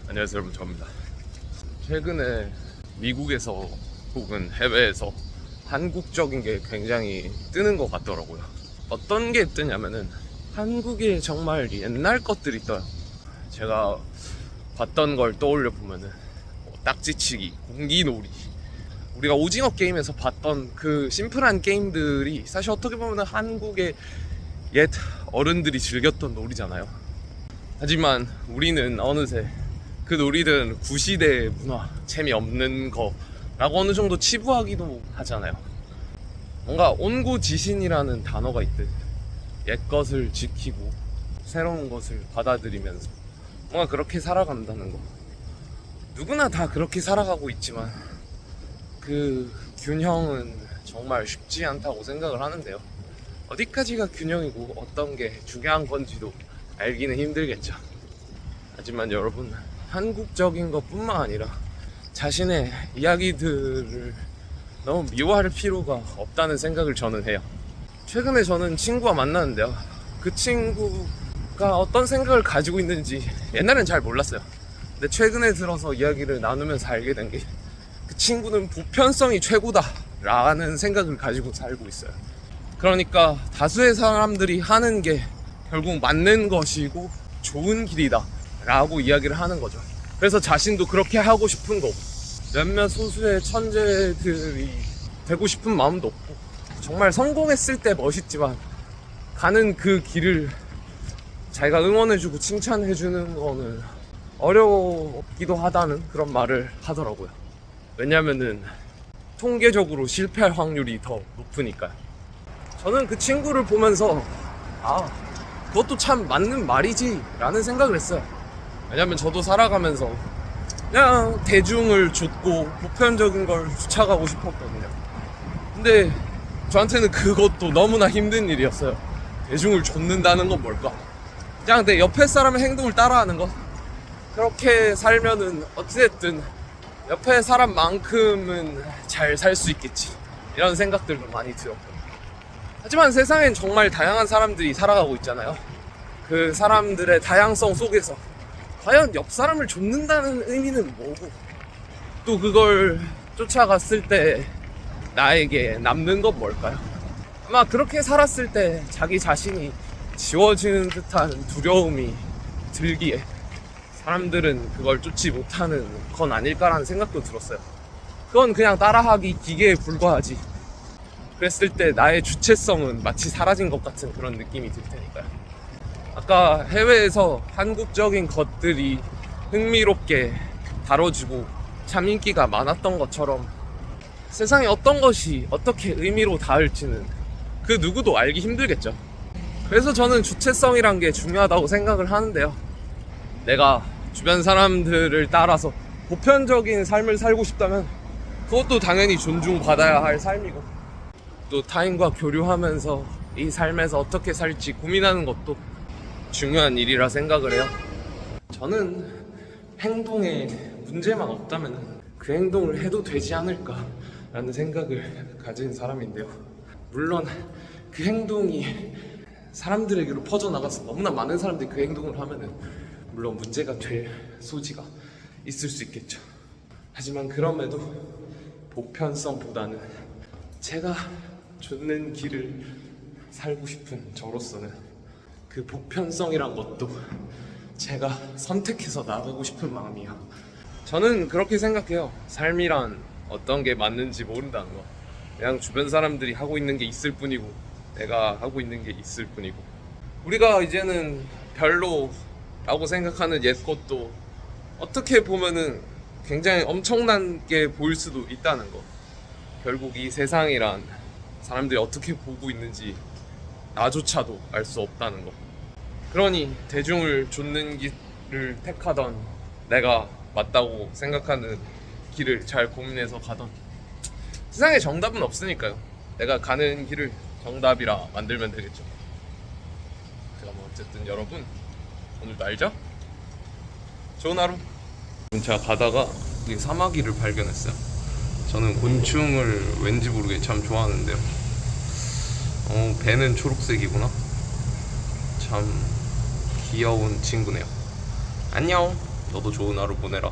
안녕하세요 여러분, 저입니다. 최근에 미국에서 혹은 해외에서 한국적인 게 굉장히 뜨는 것 같더라고요. 어떤 게 뜨냐면은 한국에 정말 옛날 것들이 떠요. 제가 봤던 걸 떠올려 보면은 딱지치기, 공기놀이, 우리가 오징어 게임에서 봤던 그 심플한 게임들이 사실 어떻게 보면 한국의 옛 어른들이 즐겼던 놀이잖아요. 하지만 우리는 어느새 그 놀이들은 구시대의 문화, 재미없는 거라고 어느 정도 치부하기도 하잖아요. 뭔가 온고지신이라는 단어가 있듯 옛것을 지키고 새로운 것을 받아들이면서 뭔가 그렇게 살아간다는 거. 누구나 다 그렇게 살아가고 있지만 그 균형은 정말 쉽지 않다고 생각을 하는데요. 어디까지가 균형이고 어떤 게 중요한 건지도 알기는 힘들겠죠. 하지만 여러분, 한국적인 것뿐만 아니라 자신의 이야기들을 너무 미워할 필요가 없다는 생각을 저는 해요. 최근에 저는 친구와 만났는데요, 그 친구가 어떤 생각을 가지고 있는지 옛날엔 잘 몰랐어요. 근데 최근에 들어서 이야기를 나누면서 알게 된 게, 그 친구는 보편성이 최고다 라는 생각을 가지고 살고 있어요. 그러니까 다수의 사람들이 하는 게 결국 맞는 것이고 좋은 길이다 라고 이야기를 하는 거죠. 그래서 자신도 그렇게 하고 싶은 거고, 몇몇 소수의 천재들이 되고 싶은 마음도 없고, 정말 성공했을 때 멋있지만 가는 그 길을 자기가 응원해주고 칭찬해주는 거는 어렵기도 하다는 그런 말을 하더라고요. 왜냐면은 통계적으로 실패할 확률이 더 높으니까요. 저는 그 친구를 보면서 그것도 참 맞는 말이지 라는 생각을 했어요. 왜냐면 저도 살아가면서 그냥 대중을 좇고 보편적인 걸 쫓아가고 싶었거든요. 근데 저한테는 그것도 너무나 힘든 일이었어요. 대중을 좇는다는 건 뭘까? 그냥 내 옆에 사람의 행동을 따라하는 것. 그렇게 살면은 어찌됐든 옆에 사람만큼은 잘 살 수 있겠지, 이런 생각들도 많이 들었고. 하지만 세상엔 정말 다양한 사람들이 살아가고 있잖아요. 그 사람들의 다양성 속에서 과연 옆 사람을 좇는다는 의미는 뭐고, 또 그걸 쫓아갔을 때 나에게 남는 건 뭘까요? 아마 그렇게 살았을 때 자기 자신이 지워지는 듯한 두려움이 들기에 사람들은 그걸 쫓지 못하는 건 아닐까라는 생각도 들었어요. 그건 그냥 따라하기 기계에 불과하지. 그랬을 때 나의 주체성은 마치 사라진 것 같은 그런 느낌이 들 테니까요. 아까 해외에서 한국적인 것들이 흥미롭게 다뤄지고 참 인기가 많았던 것처럼 세상에 어떤 것이 어떻게 의미로 닿을지는 그 누구도 알기 힘들겠죠. 그래서 저는 주체성이란 게 중요하다고 생각을 하는데요. 내가 주변 사람들을 따라서 보편적인 삶을 살고 싶다면 그것도 당연히 존중받아야 할 삶이고, 또 타인과 교류하면서 이 삶에서 어떻게 살지 고민하는 것도 중요한 일이라 생각을 해요. 저는 행동에 문제만 없다면 그 행동을 해도 되지 않을까라는 생각을 가진 사람인데요. 물론 그 행동이 사람들에게로 퍼져나가서 너무나 많은 사람들이 그 행동을 하면은 물론 문제가 될 소지가 있을 수 있겠죠. 하지만 그럼에도 보편성보다는 제가 좇는 길을 살고 싶은 저로서는 그 보편성이란 것도 제가 선택해서 나가고 싶은 마음이에요. 저는 그렇게 생각해요. 삶이란 어떤 게 맞는지 모른다는 거. 그냥 주변 사람들이 하고 있는 게 있을 뿐이고 내가 하고 있는 게 있을 뿐이고, 우리가 이제는 별로라고 생각하는 옛 것도 어떻게 보면은 굉장히 엄청나게 보일 수도 있다는 거. 결국 이 세상이란 사람들이 어떻게 보고 있는지 나조차도 알 수 없다는 거. 그러니 대중을 좇는 길을 택하던 내가 맞다고 생각하는 길을 잘 고민해서 가던, 세상에 정답은 없으니까요. 내가 가는 길을 정답이라 만들면 되겠죠. 그럼 어쨌든 여러분, 오늘도 알죠? 좋은 하루. 제가 가다가 이 사마귀를 발견했어요. 저는 곤충을 왠지 모르게 참 좋아하는데요. 배는 초록색이구나. 참 귀여운 친구네요. 안녕. 너도 좋은 하루 보내라.